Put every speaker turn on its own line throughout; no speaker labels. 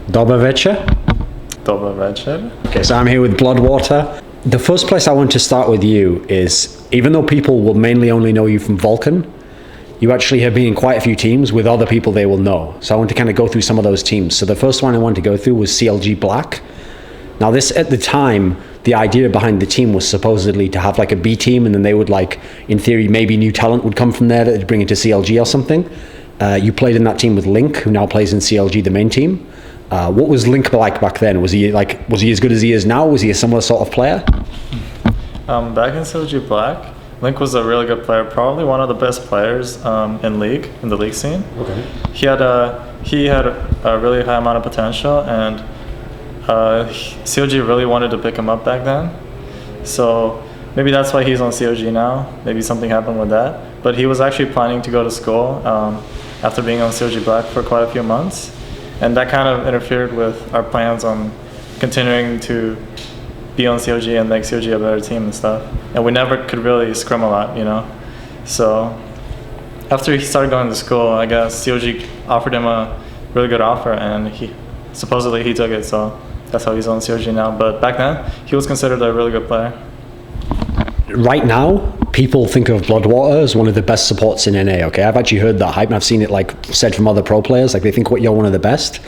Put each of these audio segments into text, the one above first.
Dobry
WellowStar.
Okay, so I'm here with BloodWater. The first place I want to start with you is, even though people will mainly only know you from Vulcun, you actually have been in quite a few teams with other people they will know. So I want to kind of go through some of those teams. So the first one I wanted to go through was CLG Black. Now this, at the time, the idea behind the team was supposedly to have like a B team, and then they would, like, in theory, maybe new talent would come from there that they'd bring into CLG or something. You played in that team with Link, who now plays in CLG, the main team. What was Link like back then? Was he as good as he is now? Was he a similar sort of player?
Back in CLG Black, Link was a really good player, probably one of the best players in the league scene.
Okay.
He had a really high amount of potential, and CLG really wanted to pick him up back then. So maybe that's why he's on CLG now. Maybe something happened with that. But he was actually planning to go to school after being on CLG Black for quite a few months. And that kind of interfered with our plans on continuing to be on CLG and make CLG a better team and stuff. And we never could really scrim a lot, you know? So after he started going to school, I guess CLG offered him a really good offer, and supposedly he took it, so that's how he's on CLG now. But back then, he was considered a really good player.
Right now, people think of BloodWater as one of the best supports in NA, okay? I've actually heard that hype, and I've seen it, like, said from other pro players, like, they think you're one of the best.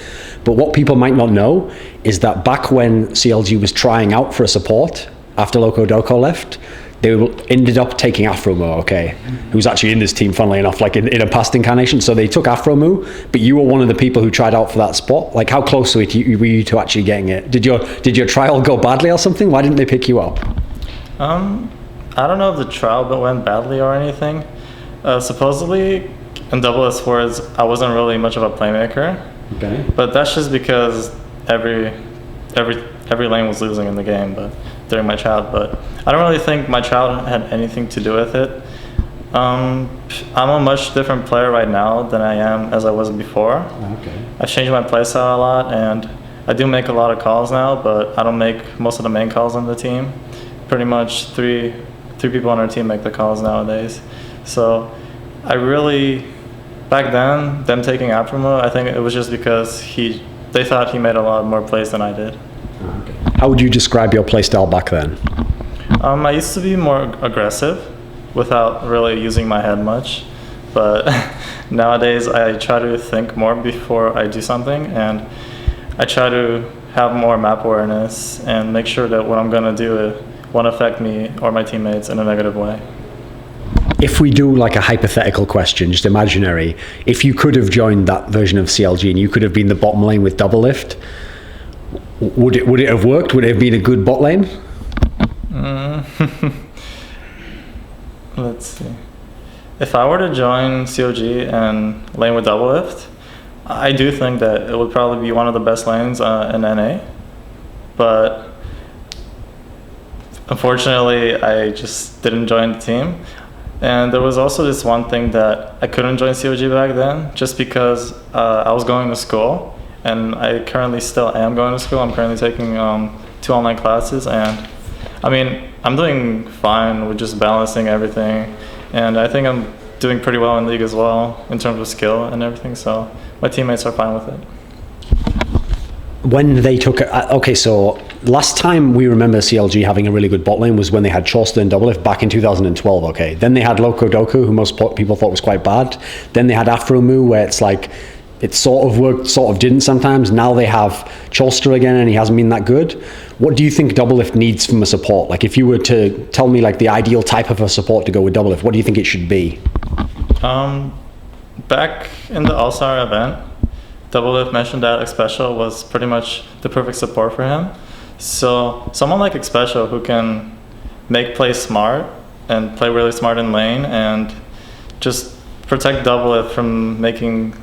But what people might not know is that back when CLG was trying out for a support, after LocoDoco left, they ended up taking Aphromoo, okay? Who was actually in this team, funnily enough, like in a past incarnation. So they took Aphromoo, but you were one of the people who tried out for that spot. Like, how close were you to actually getting it? Did your trial go badly or something? Why didn't they pick you up?
I don't know if the trial went badly or anything. Supposedly, in double S4s, I wasn't really much of a playmaker.
Okay.
But that's just because every lane was losing in the game, but during my trial. But I don't really think my trial had anything to do with it. I'm a much different player right now than I am as I was before.
Okay.
I've changed my playstyle a lot, and I do make a lot of calls now, but I don't make most of the main calls on the team. Pretty much three people on our team make the calls nowadays. So I really, back then, them taking Aphromoo, I think it was just because they thought he made a lot more plays than I did.
Okay. How would you describe your playstyle back then?
I used to be more aggressive without really using my head much, but nowadays I try to think more before I do something, and I try to have more map awareness and make sure that what I'm going to do won't affect me or my teammates in a negative way.
If we do like a hypothetical question, just imaginary, if you could have joined that version of CLG and you could have been the bottom lane with Doublelift, would it have worked? Would it have been a good bot lane?
Let's see. If I were to join CLG and lane with Doublelift, I do think that it would probably be one of the best lanes in NA. But unfortunately, I just didn't join the team. And there was also this one thing that I couldn't join CLG back then, just because I was going to school, and I currently still am going to school. I'm currently taking 2 online classes, and I mean, I'm doing fine with just balancing everything, and I think I'm doing pretty well in league as well in terms of skill and everything, so my teammates are fine with it.
When they took okay, so last time we remember CLG having a really good bot lane was when they had Chauster and Doublelift back in 2012, okay? Then they had LocoDoco, who most people thought was quite bad. Then they had Aphromoo, where it's like, it sort of worked, sort of didn't sometimes. Now they have Chauster again, and he hasn't been that good. What do you think Doublelift needs from a support? Like, if you were to tell me like the ideal type of a support to go with Doublelift, what do you think it should be?
Back in the All-Star event, Doublelift mentioned that Xpecial was pretty much the perfect support for him. So someone like Xpecial who can make plays smart and play really smart in lane and just protect Doublelift from making,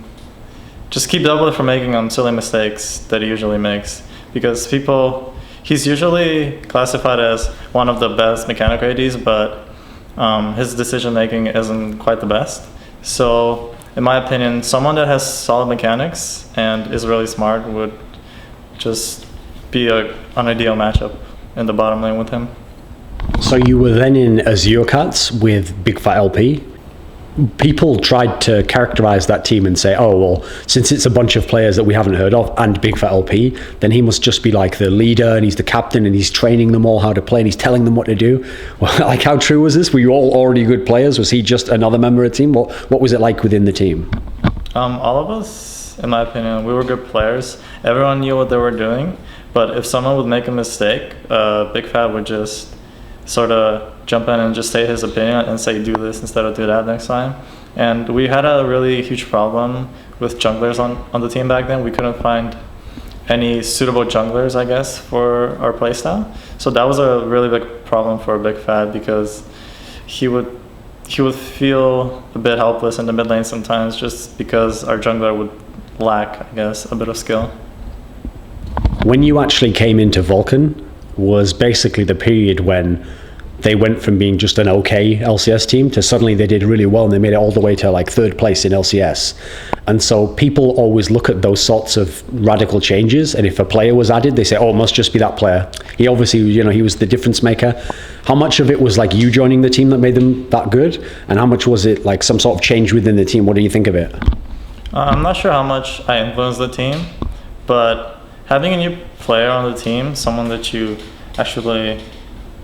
just keep Doublelift from making silly mistakes that he usually makes. Because he's usually classified as one of the best mechanical ADs, but his decision making isn't quite the best. So in my opinion, someone that has solid mechanics and is really smart would just be an ideal matchup in the bottom lane with him.
So you were then in Azure Cats with bigfatlp. people tried to characterize that team and say, oh, well, since it's a bunch of players that we haven't heard of and bigfatlp, then he must just be like the leader and he's the captain and he's training them all how to play and he's telling them what to do. Well, like, how true was this? Were you all already good players? Was he just another member of the team? What was it like within the team?
All of us, in my opinion, we were good players. Everyone knew what they were doing, but if someone would make a mistake, Big Fat would just sort of jump in and just say his opinion and say do this instead of do that next time. And we had a really huge problem with junglers on the team back then. We couldn't find any suitable junglers, I guess, for our playstyle. So that was a really big problem for Big Fat, because he would feel a bit helpless in the mid lane sometimes, just because our jungler would lack, I guess, a bit of skill.
When you actually came into Vulcun was basically the period when they went from being just an okay LCS team to suddenly they did really well and they made it all the way to like 3rd place in LCS. And so people always look at those sorts of radical changes, and if a player was added, they say, oh, it must just be that player. He obviously, he was the difference maker. How much of it was like you joining the team that made them that good? And how much was it like some sort of change within the team? What do you think of it?
I'm not sure how much I influenced the team, but having a new player on the team, someone that you actually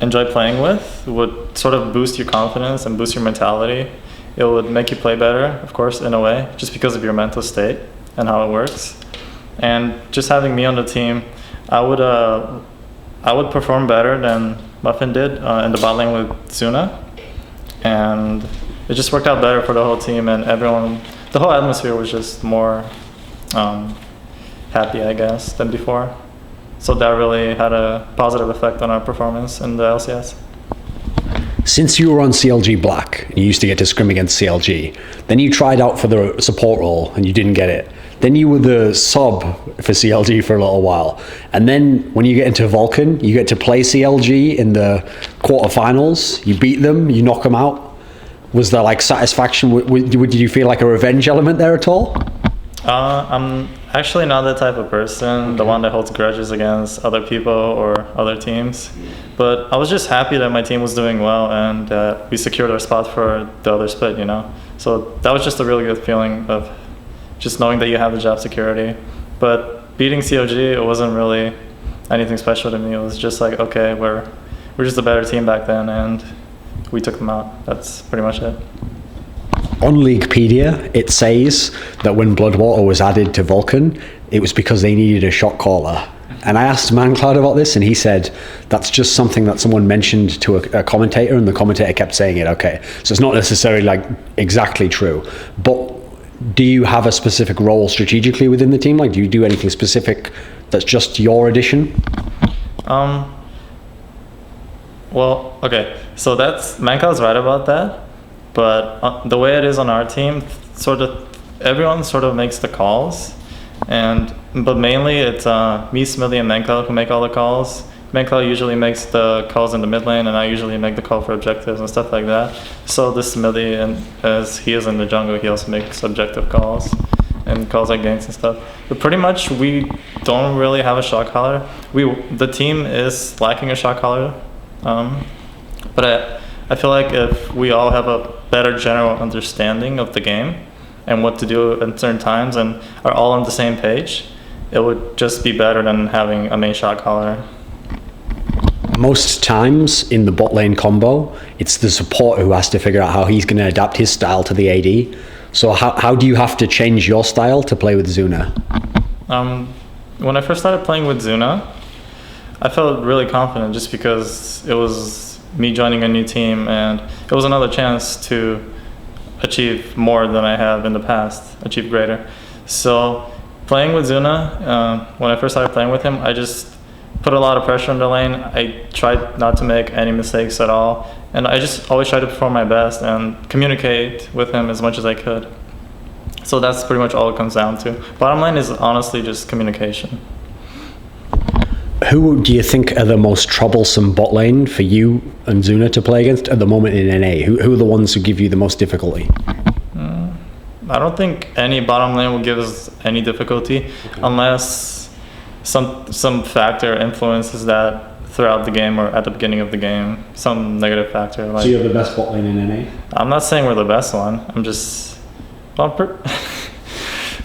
enjoy playing with, would sort of boost your confidence and boost your mentality. It would make you play better, of course, in a way, just because of your mental state and how it works. And just having me on the team, I would perform better than Muffin did in the bot lane with Zuna. And it just worked out better for the whole team, and everyone, the whole atmosphere was just more happy, I guess, than before. So that really had a positive effect on our performance in the LCS.
Since you were on CLG Black, you used to get to scrim against CLG, then you tried out for the support role and you didn't get it. Then you were the sub for CLG for a little while. And then when you get into Vulcun, you get to play CLG in the quarterfinals, you beat them, you knock them out. Was there like satisfaction? Did you feel like a revenge element there at all?
I'm actually not that type of person, the one that holds grudges against other people or other teams. But I was just happy that my team was doing well and we secured our spot for the other split, So that was just a really good feeling of just knowing that you have the job security. But beating CLG, it wasn't really anything special to me. It was just like, okay, we're just a better team back then, and we took them out. That's pretty much it.
On Leaguepedia, it says that when BloodWater was added to Vulcun, it was because they needed a shot caller. And I asked ManCloud about this, and he said that's just something that someone mentioned to a commentator, and the commentator kept saying it. Okay, so it's not necessarily like exactly true. But do you have a specific role strategically within the team? Like, do you do anything specific that's just your addition?
Well, okay, so ManCloud's right about that. But the way it is on our team, everyone sort of makes the calls, but mainly it's me, Smithy, and ManCloud who make all the calls. ManCloud usually makes the calls in the mid lane, and I usually make the call for objectives and stuff like that. So this Smithy, and as he is in the jungle, he also makes objective calls and calls like ganks and stuff. But pretty much we don't really have a shot caller. The team is lacking a shot caller, but I feel like if we all have a better general understanding of the game and what to do at certain times and are all on the same page, it would just be better than having a main shot caller.
Most times in the bot lane combo, it's the support who has to figure out how he's going to adapt his style to the AD. So how do you have to change your style to play with Zuna?
When I first started playing with Zuna, I felt really confident just because it was me joining a new team, and it was another chance to achieve more than I have in the past, achieve greater. So playing with Zuna, when I first started playing with him, I just put a lot of pressure on the lane. I tried not to make any mistakes at all, and I just always tried to perform my best and communicate with him as much as I could. So that's pretty much all it comes down to. Bottom line is honestly just communication.
Who do you think are the most troublesome bot lane for you and Zuna to play against at the moment in NA? Who are the ones who give you the most difficulty?
I don't think any bottom lane will give us any difficulty, unless some factor influences that throughout the game or at the beginning of the game, some negative factor. Like,
So you're the best bot lane in NA?
I'm not saying we're the best one. I'm just, well,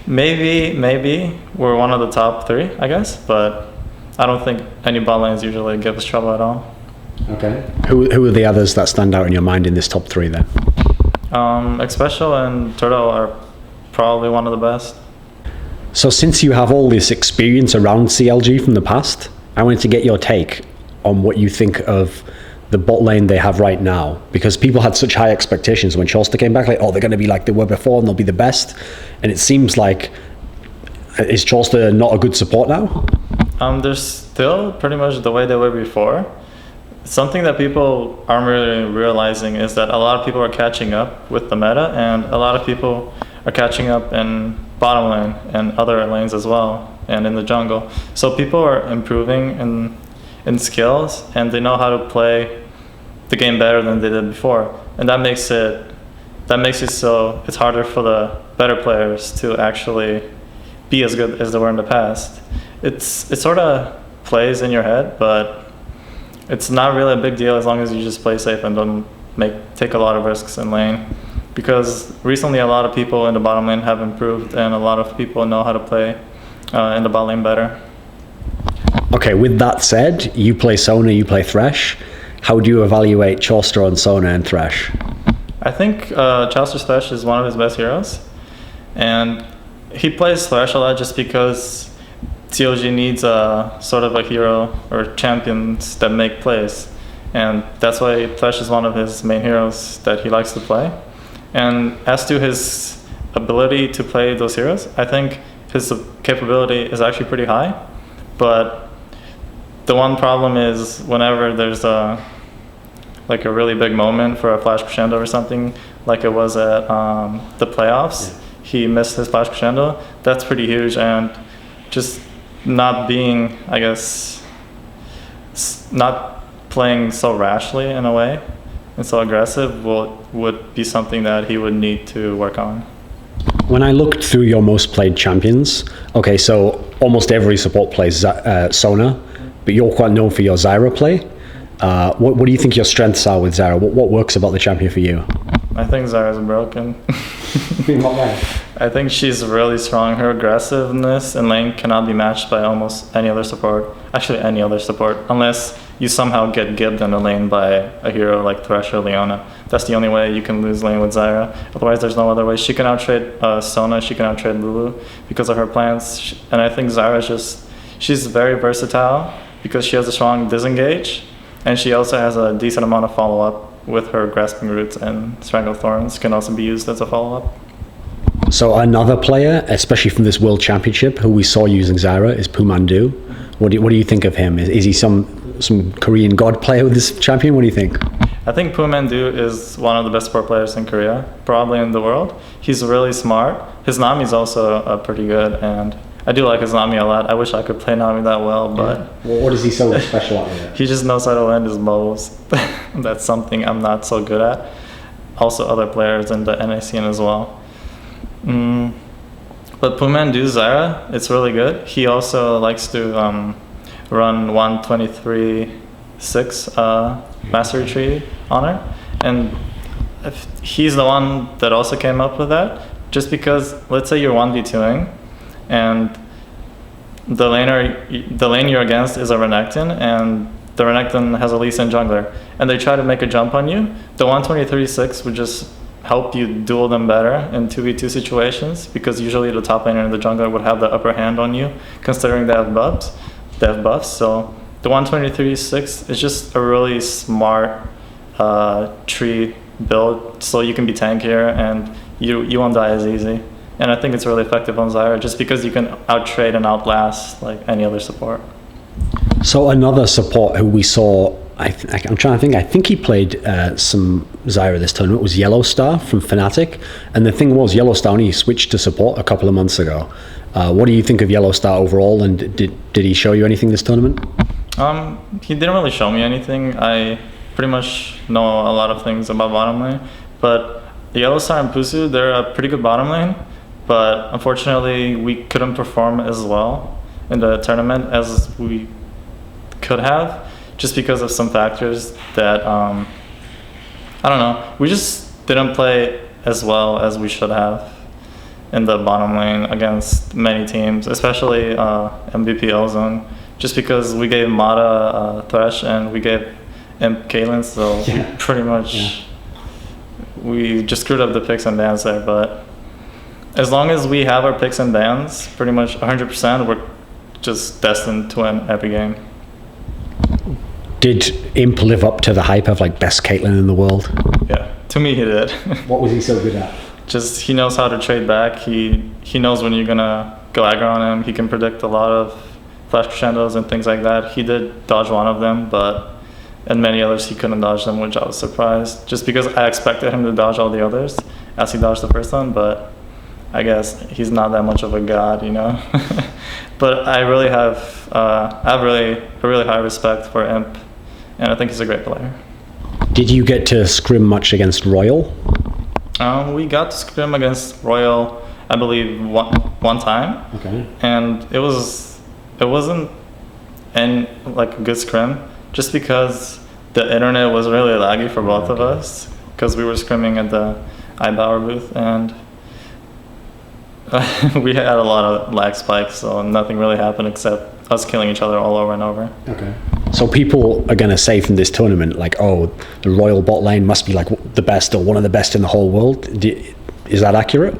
maybe we're one of the top 3, I guess, but I don't think any bot lanes usually give us trouble at all.
Okay. Who are the others that stand out in your mind in this top 3 then?
Xpecial and Turtle are probably one of the best.
So since you have all this experience around CLG from the past, I wanted to get your take on what you think of the bot lane they have right now, because people had such high expectations when Chauster came back, like, oh, they're going to be like they were before and they'll be the best. And it seems like, is Chauster not a good support now?
They're still pretty much the way they were before. Something that people aren't really realizing is that a lot of people are catching up with the meta, and a lot of people are catching up in bottom lane and other lanes as well, and in the jungle. So people are improving in skills, and they know how to play the game better than they did before, and that makes it so it's harder for the better players to actually be as good as they were in the past. It sort of plays in your head, but it's not really a big deal as long as you just play safe and don't take a lot of risks in lane. Because recently a lot of people in the bottom lane have improved, and a lot of people know how to play in the bot lane better.
Okay, with that said, you play Sona, you play Thresh. How do you evaluate Chauster on Sona and Thresh?
I think Chauster's Thresh is one of his best heroes. And he plays Thresh a lot just because CLG needs a sort of a hero or champions that make plays. And that's why Thresh is one of his main heroes that he likes to play. And as to his ability to play those heroes, I think his capability is actually pretty high. But the one problem is whenever there's a really big moment for a flash crescendo or something, like it was at the playoffs, he missed his flash crescendo. That's pretty huge, and just not being, I guess, not playing so rashly in a way and so aggressive would be something that he would need to work on.
When I looked through your most played champions, okay, so almost every support plays Sona, but you're quite known for your Zyra play. What do you think your strengths are with Zyra? What works about the champion for you?
I think Zyra's broken.
In what way?
I think she's really strong. Her aggressiveness in lane cannot be matched by almost any other support. Actually, any other support, unless you somehow get gibbed in the lane by a hero like Thresh or Leona. That's the only way you can lose lane with Zyra. Otherwise, there's no other way. She can outtrade Sona, she can outtrade Lulu because of her plans. And I think Zyra's she's very versatile because she has a strong disengage, and she also has a decent amount of follow-up with her grasping roots, and Strangle Thorns can also be used as a follow-up.
So another player, especially from this World Championship, who we saw using Zyra, is PoohManDu. What do you think of him? Is he some Korean god player with this champion? What do you think?
I think PoohManDu is one of the best support players in Korea, probably in the world. He's really smart. His Nami is also pretty good, and I do like his Nami a lot. I wish I could play Nami that well, but...
Yeah. Well, what is he so special at with it?
He just knows how to land his bows. That's something I'm not so good at. Also other players in the NA scene as well. But PoohManDu's Zyra, it's really good. He also likes to run 123.6 Mastery Tree on her. And he's the one that also came up with that. Just because, let's say you're 1v2ing, and the lane you're against is a Renekton, and the Renekton has a Lee Sin jungler, and they try to make a jump on you, the 123.6 would just help you duel them better in 2v2 situations, because usually the top laner and the jungler would have the upper hand on you, considering they have buffs. So the 123.6 is just a really smart tree build, so you can be tankier and you won't die as easy. And I think it's really effective on Zyra just because you can outtrade and outlast like any other support.
So another support who we saw, I'm trying to think, I think he played some Zyra this tournament, was YellowStar from Fnatic. And the thing was, YellowStar only switched to support a couple of months ago. What do you think of YellowStar overall, and did he show you anything this tournament?
He didn't really show me anything. I pretty much know a lot of things about bottom lane, but YellowStar and Pusu, they're a pretty good bottom lane. But unfortunately, we couldn't perform as well in the tournament as we could have, just because of some factors that, I don't know, we just didn't play as well as we should have in the bottom lane against many teams, especially MVP Ozone, just because we gave Mata Thresh and we gave Imp Caitlyn, so we pretty much, we just screwed up the picks and bans there, but as long as we have our picks and bans, pretty much 100%, we're just destined to win every game.
Did Imp live up to the hype of like best Caitlyn in the world?
Yeah, to me he did.
What was he so good at?
Just he knows how to trade back. He knows when you're gonna go aggro on him. He can predict a lot of flash crescendos and things like that. He did dodge one of them, but and many others he couldn't dodge them, which I was surprised. Just because I expected him to dodge all the others as he dodged the first one, but I guess he's not that much of a god, you know. But I really have a really high respect for Imp, and I think he's a great player.
Did you get to scrim much against Royal?
We got to scrim against Royal, I believe, one time.
Okay.
And it wasn't like a good scrim, just because the internet was really laggy for both of us, because we were scrimming at the iBauer booth, and we had a lot of lag spikes, so nothing really happened except us killing each other all over and over.
Okay. So people are going to say from this tournament, like, oh, the Royal bot lane must be like the best or one of the best in the whole world. Is that accurate?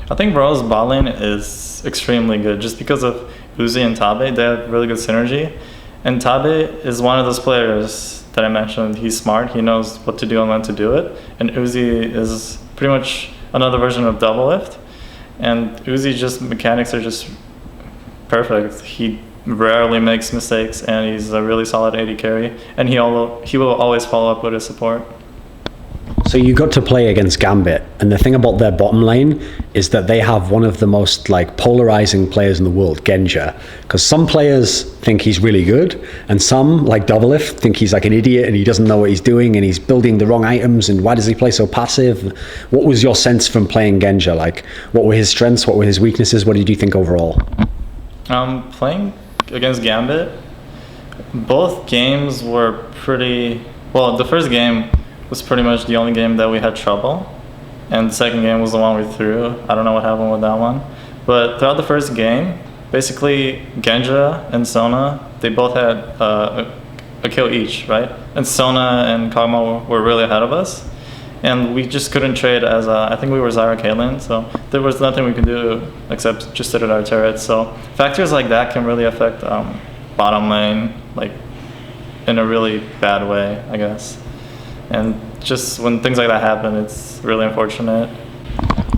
I think Royal's bot lane is extremely good just because of Uzi and Tabe. They have really good synergy. And Tabe is one of those players that I mentioned. He's smart. He knows what to do and when to do it. And Uzi is pretty much another version of Doublelift. And Uzi just mechanics are just perfect. He rarely makes mistakes, and he's a really solid AD carry. And he will always follow up with his support.
So you got to play against Gambit, and the thing about their bottom lane is that they have one of the most like polarizing players in the world, Genja. Because some players think he's really good, and some, like Doublelift, think he's like an idiot and he doesn't know what he's doing and he's building the wrong items, and why does he play so passive? What was your sense from playing Genja? Like, what were his strengths? What were his weaknesses? What did you think overall?
Playing against Gambit, both games were pretty, well, the first game was pretty much the only game that we had trouble, and the second game was the one we threw. I don't know what happened with that one, but throughout the first game, basically Genja and Sona, they both had a kill each, right? And Sona and Kog'Maw were really ahead of us, and we just couldn't trade as I think we were Zyra Caitlyn, so there was nothing we could do except just sit at our turrets. So factors like that can really affect bottom lane, like in a really bad way, I guess. And just when things like that happen, it's really unfortunate.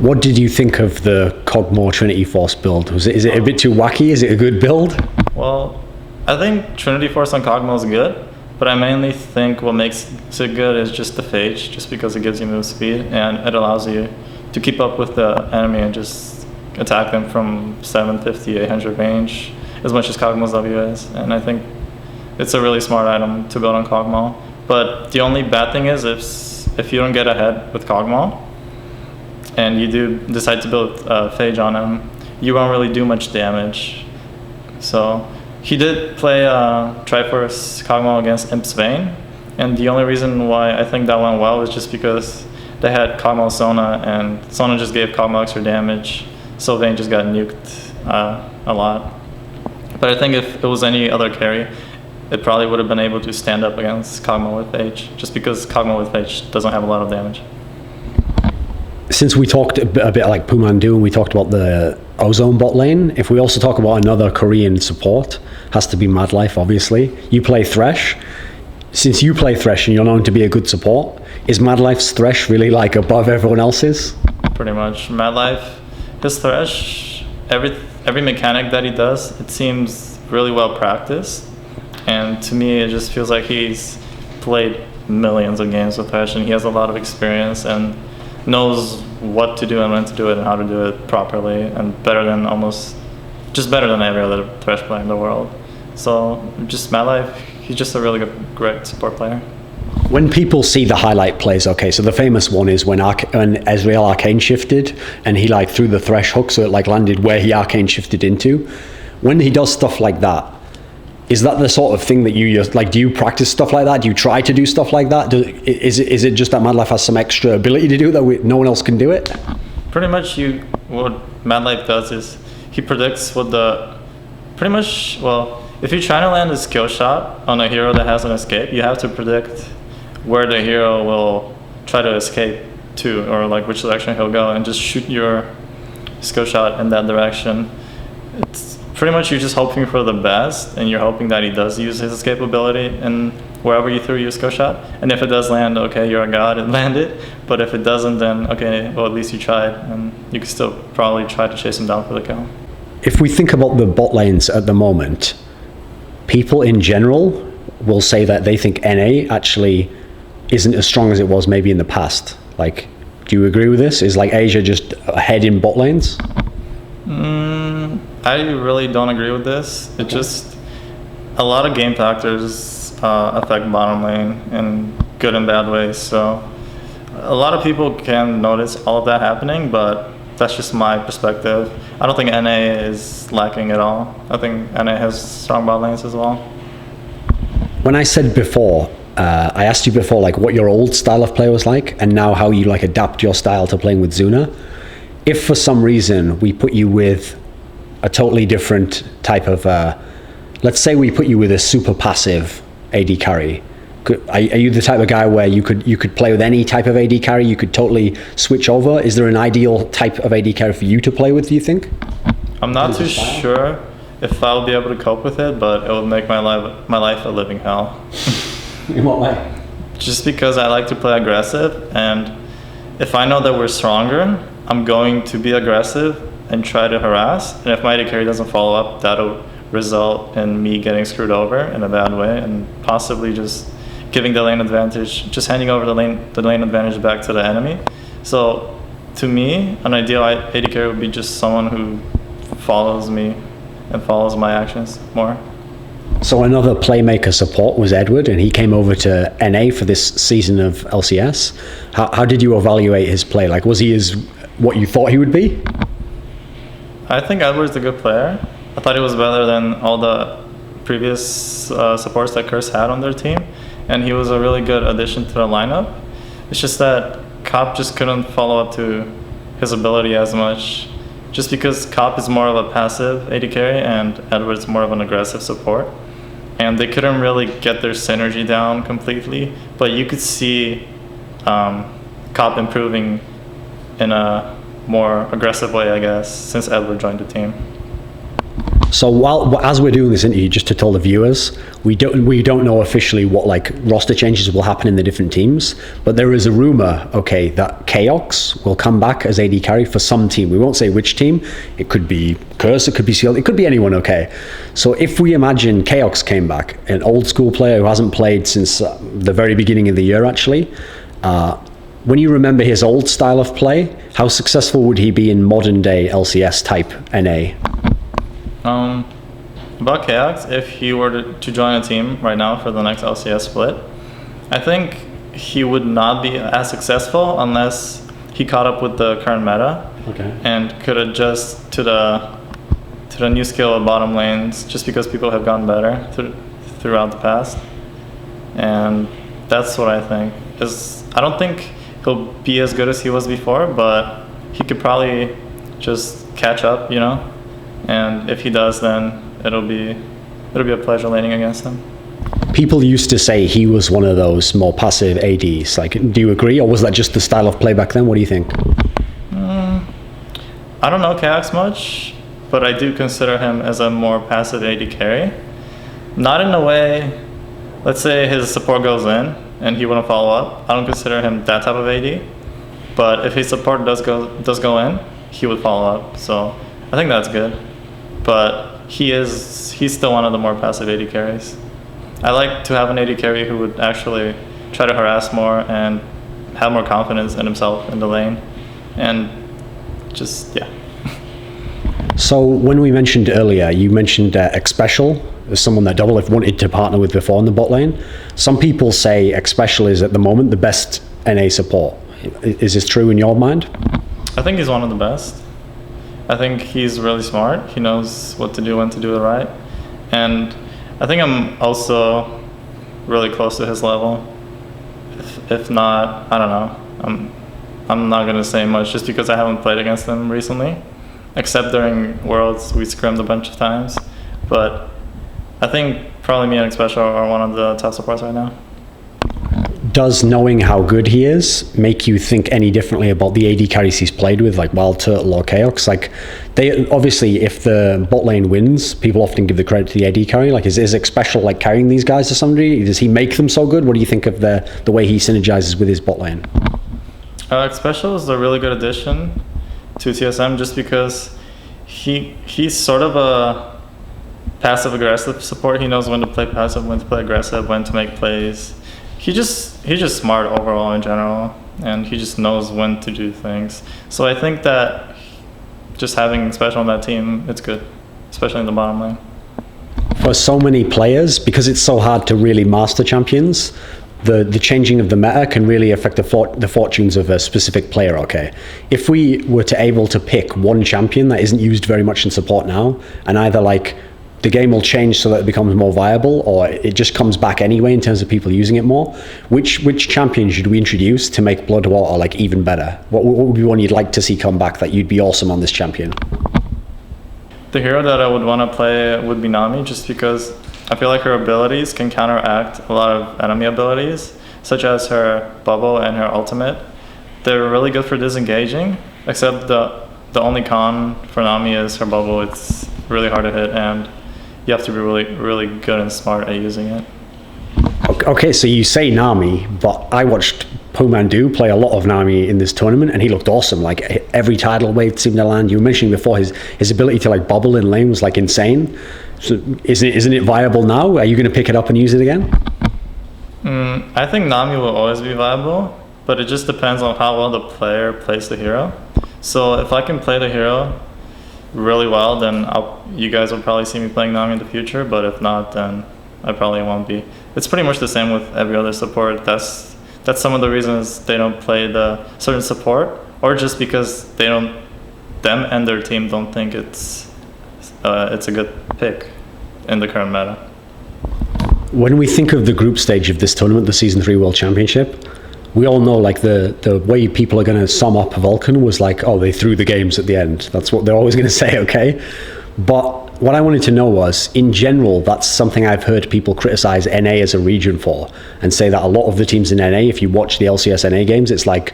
What did you think of the Kog'Maw Trinity Force build? Is it a bit too wacky? Is it a good build?
Well, I think Trinity Force on Kog'Maw is good, but I mainly think what makes it good is just the phage, just because it gives you move speed and it allows you to keep up with the enemy and just attack them from 750, 800 range, as much as Kog'Maw's W is. And I think it's a really smart item to build on Kog'Maw. But the only bad thing is if you don't get ahead with Kog'Maw and you do decide to build phage on him, you won't really do much damage. So he did play Triforce Kog'Maw against Imp's Vayne, and the only reason why I think that went well is just because they had Kog'Maw Sona, and Sona just gave Kog'Maw extra damage, so Vayne just got nuked a lot. But I think if it was any other carry, it probably would have been able to stand up against Kog'Maw with phage, just because Kog'Maw with phage doesn't have a lot of damage.
Since we talked a bit like PoohManDu and we talked about the Ozone bot lane, if we also talk about another Korean support, has to be MadLife, obviously. You play Thresh. Since you play Thresh and you're known to be a good support, is MadLife's Thresh really like above everyone else's?
Pretty much. MadLife, his Thresh, every mechanic that he does, it seems really well practiced. And to me, it just feels like he's played millions of games with Thresh, and he has a lot of experience and knows what to do and when to do it and how to do it properly, and better than every other Thresh player in the world. So just MadLife, he's just a really great support player.
When people see the highlight plays, okay, so the famous one is when Ezreal arcane shifted and he like threw the Thresh hook so it like landed where he arcane shifted into. When he does stuff like that, Is that the sort of thing that you like? Do you practice stuff like that? Do you try to do stuff like that? Is it just that MadLife has some extra ability to do that no one else can do it?
Pretty much, what MadLife does is he predicts what if you're trying to land a skill shot on a hero that has an escape, you have to predict where the hero will try to escape to, or like which direction he'll go, and just shoot your skill shot in that direction. It's pretty much you're just hoping for the best, and you're hoping that he does use his escape ability and wherever you threw your skill shot. And if it does land, okay, you're a god, it landed. But if it doesn't, then okay, well, at least you tried, and you can still probably try to chase him down for the kill.
If we think about the bot lanes at the moment, people in general will say that they think NA actually isn't as strong as it was maybe in the past. Like, do you agree with this? Is like Asia just ahead in bot lanes?
I really don't agree with this. It just, a lot of game factors affect bottom lane in good and bad ways. So a lot of people can notice all of that happening, but that's just my perspective. I don't think NA is lacking at all. I think NA has strong bot lanes as well.
When I said before, I asked you before like what your old style of play was like, and now how you like adapt your style to playing with Zuna. If for some reason we put you with a totally different type of, let's say we put you with a super passive AD carry, are you the type of guy where you could play with any type of AD carry? You could totally switch over? Is there an ideal type of AD carry for you to play with, do you think?
I'm not too sure if I'll be able to cope with it, but it will make my life a living hell.
In what way?
Just because I like to play aggressive, and if I know that we're stronger, I'm going to be aggressive and try to harass. And if my AD carry doesn't follow up, that'll result in me getting screwed over in a bad way, and possibly just giving the lane advantage, just handing over the lane advantage back to the enemy. So to me, an ideal AD carry would be just someone who follows me and follows my actions more.
So another playmaker support was Edward, and he came over to NA for this season of LCS. How did you evaluate his play? Like, was he what you thought he would be?
I think Edward's a good player. I thought he was better than all the previous supports that Curse had on their team, and he was a really good addition to the lineup. It's just that Cop just couldn't follow up to his ability as much, just because Cop is more of a passive AD carry and Edward's more of an aggressive support. And they couldn't really get their synergy down completely, but you could see Cop improving in a more aggressive way, I guess, since Edward joined the team.
So as we're doing this interview, just to tell the viewers, we don't know officially what like roster changes will happen in the different teams, but there is a rumor, okay, that Chaos will come back as AD carry for some team. We won't say which team. It could be Curse, it could be CLG, it could be anyone, okay. So if we imagine Chaos came back, an old school player who hasn't played since the very beginning of the year actually, when you remember his old style of play, how successful would he be in modern day LCS type NA?
About Chaos, if he were to join a team right now for the next LCS split, I think he would not be as successful unless he caught up with the current meta, okay, and could adjust to the new skill of bottom lanes, just because people have gotten better throughout the past. And that's what I think. I don't think he'll be as good as he was before, but he could probably just catch up, you know? And if he does, then it'll be a pleasure laning against him.
People used to say he was one of those more passive ADs. Like, do you agree, or was that just the style of play back then? What do you think?
I don't know Chaos much, but I do consider him as a more passive AD carry. Not in a way, let's say his support goes in and he wouldn't follow up. I don't consider him that type of AD. But if his support does go in, he would follow up. So I think that's good. But he's still one of the more passive AD carries. I like to have an AD carry who would actually try to harass more and have more confidence in himself in the lane. And just, yeah.
So when we mentioned earlier, you mentioned Xspecial as someone that Doublelift wanted to partner with before in the bot lane. Some people say Xspecial is at the moment the best NA support. Is this true in your mind?
I think he's one of the best. I think he's really smart. He knows what to do, when to do it right. And I think I'm also really close to his level. If not, I don't know. I'm not gonna say much just because I haven't played against him recently, except during Worlds we scrimmed a bunch of times. But I think probably me and Special are one of the top supports right now.
Does knowing how good he is make you think any differently about the AD carries he's played with, like Wild Turtle or Chaos? Like, they obviously, if the bot lane wins, people often give the credit to the AD carry. Like, is it special, like carrying these guys to some degree? Does he make them so good? What do you think of the way he synergizes with his bot lane?
Special is a really good addition to TSM just because he's sort of a passive aggressive support. He knows when to play passive, when to play aggressive, when to make plays. He's just smart overall in general, and he just knows when to do things. So I think that just having Special on that team, it's good, especially in the bottom lane.
For so many players, because it's so hard to really master champions, the changing of the meta can really affect the fortunes of a specific player, okay? If we were able to pick one champion that isn't used very much in support now, and either like the game will change so that it becomes more viable, or it just comes back anyway in terms of people using it more, which champion should we introduce to make BloodWater like even better? What would be one you'd like to see come back that you'd be awesome on this champion?
The hero that I would want to play would be Nami, just because I feel like her abilities can counteract a lot of enemy abilities, such as her bubble and her ultimate. They're really good for disengaging, except the only con for Nami is her bubble. It's really hard to hit, and you have to be really good and smart at using it.
Okay, so you say Nami, but I watched PoohManDu play a lot of Nami in this tournament, and he looked awesome. Like every tidal wave seemed to land. You were mentioning before his ability to like bubble in lane was like insane. So isn't it viable now? Are you going to pick it up and use it again?
I think Nami will always be viable, but it just depends on how well the player plays the hero. So if I can play the hero really well, then you guys will probably see me playing Nami in the future, but if not, then I probably won't be. It's pretty much the same with every other support. That's some of the reasons they don't play the certain support, or just because them and their team don't think it's a good pick in the current meta.
When we think of the group stage of this tournament, the Season 3 World Championship, we all know like the way people are going to sum up Vulcun was like, oh, they threw the games at the end. That's what they're always going to say, okay? But what I wanted to know was, in general, that's something I've heard people criticize NA as a region for, and say that a lot of the teams in NA, if you watch the LCS NA games, it's like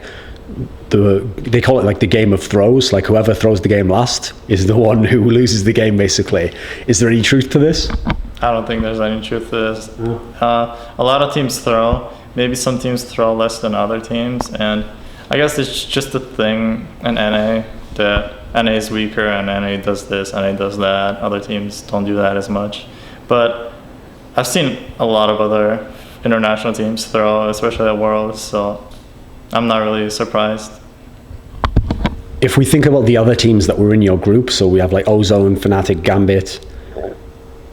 they call it like the game of throws. Like whoever throws the game last is the one who loses the game, basically. Is there any truth to this?
I don't think there's any truth to this. A lot of teams throw. Maybe some teams throw less than other teams, and I guess it's just a thing in NA that NA is weaker and NA does this, NA does that. Other teams don't do that as much. But I've seen a lot of other international teams throw, especially at Worlds, so I'm not really surprised.
If we think about the other teams that were in your group, so we have like Ozone, Fnatic, Gambit,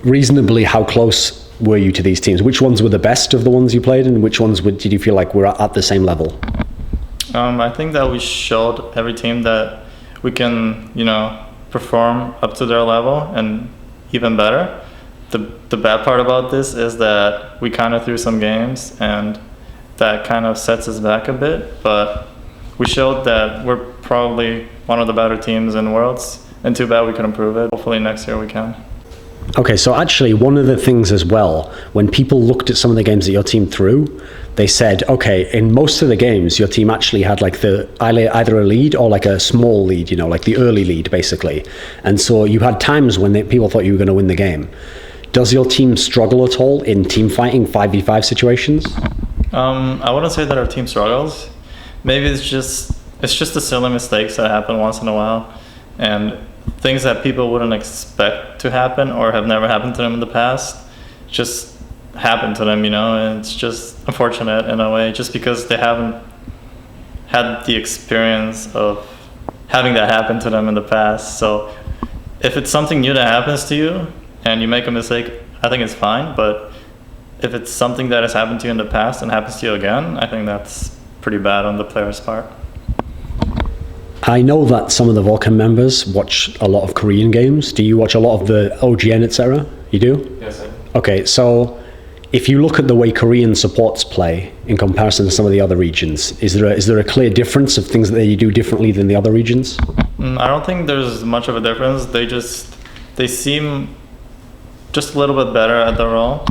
reasonably how close were you to these teams? Which ones were the best of the ones you played, and which ones did you feel like were at the same level?
I think that we showed every team that we can, perform up to their level and even better. The bad part about this is that we kind of threw some games, and that kind of sets us back a bit, but we showed that we're probably one of the better teams in Worlds, and too bad we couldn't prove it. Hopefully next year we can.
Okay, so actually one of the things as well, when people looked at some of the games that your team threw, they said, okay, in most of the games, your team actually had like either a lead or like a small lead, like the early lead, basically. And so you had times when people thought you were going to win the game. Does your team struggle at all in team fighting 5v5 situations?
I wouldn't say that our team struggles. Maybe it's just the silly mistakes that happen once in a while, and things that people wouldn't expect to happen or have never happened to them in the past just happen to them, and it's just unfortunate in a way, just because they haven't had the experience of having that happen to them in the past. So if it's something new that happens to you and you make a mistake, I think it's fine, but if it's something that has happened to you in the past and happens to you again, I think that's pretty bad on the player's part.
I know that some of the Vulcun members watch a lot of Korean games. Do you watch a lot of the OGN, etc.? You do?
Yes, sir.
Okay, so if you look at the way Korean supports play in comparison to some of the other regions, is there a clear difference of things that you do differently than the other regions?
I don't think there's much of a difference. They seem just a little bit better at their role.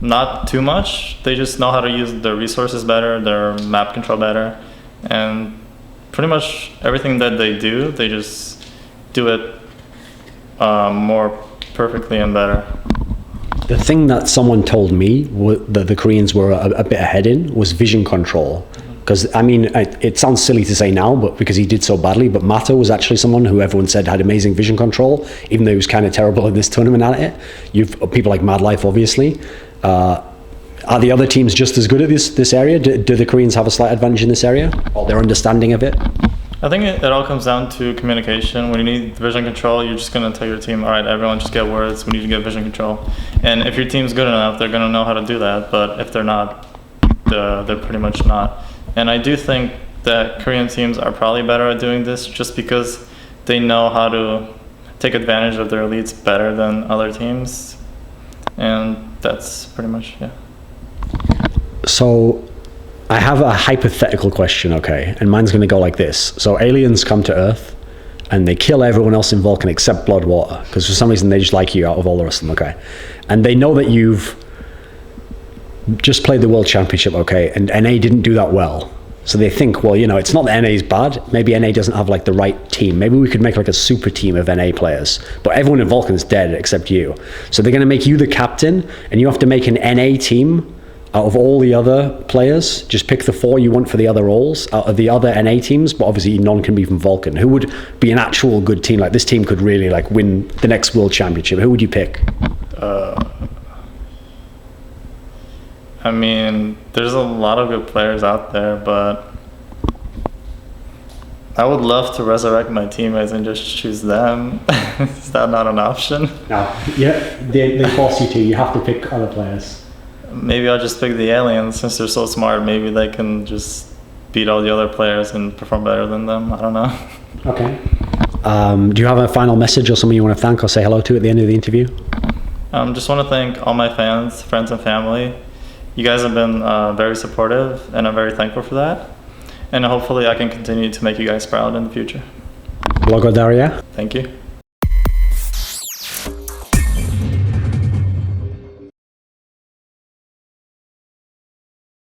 Not too much. They just know how to use their resources better, their map control better, and pretty much everything that they do, they just do it more perfectly and better.
The thing that someone told me that the Koreans were a bit ahead in was vision control. Because, I mean, it sounds silly to say now, but because he did so badly, but Mata was actually someone who everyone said had amazing vision control, even though he was kind of terrible in this tournament at it. You've people like MadLife, obviously. Are the other teams just as good at this area? Do the Koreans have a slight advantage in this area, or their understanding of it?
I think it all comes down to communication. When you need vision control, you're just going to tell your team, all right, everyone just get words, we need to get vision control. And if your team's good enough, they're going to know how to do that. But if they're not, they're pretty much not. And I do think that Korean teams are probably better at doing this just because they know how to take advantage of their elites better than other teams. And that's pretty much, yeah.
So I have a hypothetical question, okay? And mine's going to go like this. So aliens come to Earth and they kill everyone else in Vulcan except BloodWater, because for some reason they just like you out of all the rest of them, okay? And they know that you've just played the World Championship, okay? And NA didn't do that well. So they think, well, you know, it's not that NA's bad. Maybe NA doesn't have like the right team. Maybe we could make like a super team of NA players. But everyone in Vulcan's dead except you. So they're going to make you the captain and you have to make an NA team out of all the other players. Just pick the 4 you want for the other roles out of the other NA teams, but obviously none can be from Vulcan. Who would be an actual good team? Like this team could really like win the next World Championship. Who would you pick?
I mean, there's a lot of good players out there, but I would love to resurrect my teammates and just choose them. Is that not an option?
No, yeah, they force you to. You have to pick other players.
Maybe I'll just pick the aliens since they're so smart. Maybe they can just beat all the other players and perform better than them. I don't know.
Okay. Do you have a final message or someone you want to thank or say hello to at the end of the interview?
Just want to thank all my fans, friends, and family. You guys have been very supportive, and I'm very thankful for that. And hopefully I can continue to make you guys proud in the future.
Благодаря.
Thank you.